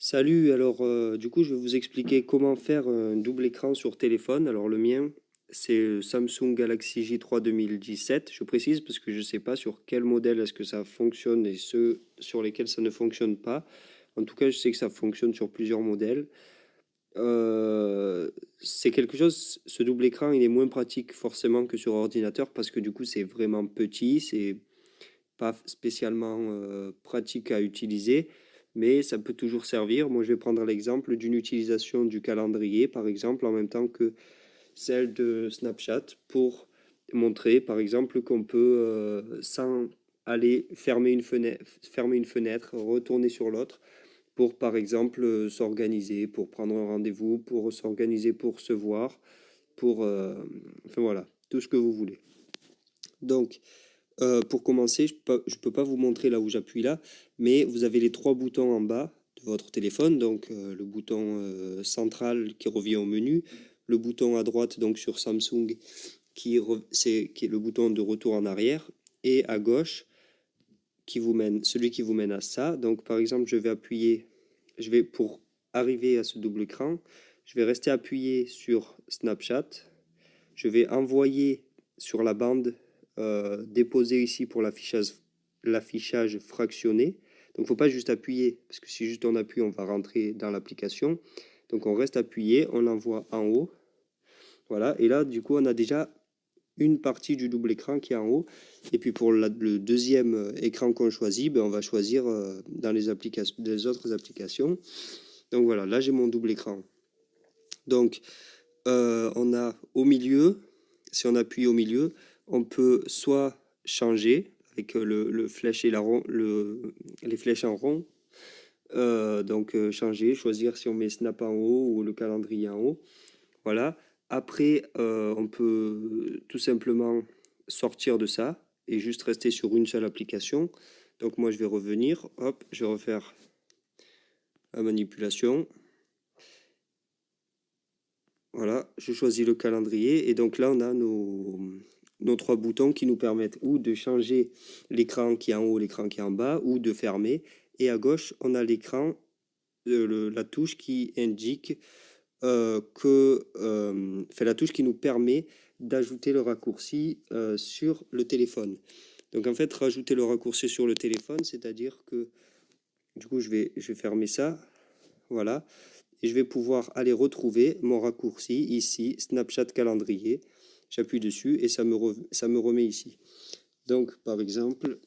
Salut, alors du coup je vais vous expliquer comment faire un double écran sur téléphone. Alors le mien c'est Samsung Galaxy J3 2017, je précise parce que je ne sais pas sur quel modèle est-ce que ça fonctionne et ceux sur lesquels ça ne fonctionne pas. En tout cas je sais que ça fonctionne sur plusieurs modèles. C'est quelque chose, ce double écran il est moins pratique forcément que sur ordinateur parce que du coup c'est vraiment petit, c'est pas spécialement pratique à utiliser, mais ça peut toujours servir. Moi, je vais prendre l'exemple d'une utilisation du calendrier, par exemple, en même temps que celle de Snapchat, pour montrer, par exemple, qu'on peut, sans aller fermer une fenêtre, retourner sur l'autre, pour, par exemple, s'organiser, pour prendre un rendez-vous, pour s'organiser, pour se voir, pour, enfin voilà, tout ce que vous voulez. Donc, pour commencer, je peux pas vous montrer là où j'appuie là, mais vous avez les trois boutons en bas de votre téléphone, donc le bouton central qui revient au menu, le bouton à droite donc sur Samsung qui est le bouton de retour en arrière, et à gauche celui qui vous mène à ça. Donc par exemple, pour arriver à ce double écran, je vais rester appuyé sur Snapchat, je vais envoyer sur la bande déposée ici pour l'affichage fractionné. Donc il ne faut pas juste appuyer, parce que si juste on appuie, on va rentrer dans l'application. Donc on reste appuyé, on l'envoie en haut. Voilà, et là du coup on a déjà une partie du double écran qui est en haut. Et puis pour le deuxième écran qu'on choisit, ben, on va choisir dans les autres applications. Donc voilà, là j'ai mon double écran. Donc on a au milieu, si on appuie au milieu, on peut soit changer avec le flèche et les flèches en rond. Donc changer, choisir si on met Snap en haut ou le calendrier en haut. Voilà. Après, on peut tout simplement sortir de ça et juste rester sur une seule application. Donc moi je vais revenir, hop, je vais refaire la manipulation. Voilà, je choisis le calendrier et donc là on a nos trois boutons qui nous permettent ou de changer l'écran qui est en haut, l'écran qui est en bas, ou de fermer. Et à gauche, on a la touche qui indique la touche qui nous permet d'ajouter le raccourci sur le téléphone. Donc en fait, rajouter le raccourci sur le téléphone, c'est-à-dire que du coup, je vais fermer ça, voilà, et je vais pouvoir aller retrouver mon raccourci ici, Snapchat calendrier. J'appuie dessus et ça me remet ici. Donc par exemple,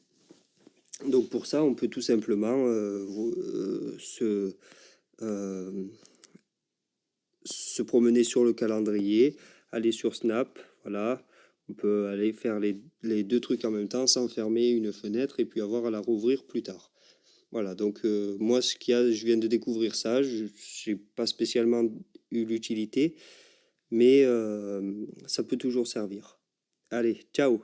donc pour ça, on peut tout simplement euh, se promener sur le calendrier, aller sur Snap, voilà. On peut aller faire les deux trucs en même temps sans fermer une fenêtre et puis avoir à la rouvrir plus tard. Voilà, donc moi, je viens de découvrir ça, je n'ai pas spécialement eu l'utilité, mais ça peut toujours servir. Allez, ciao!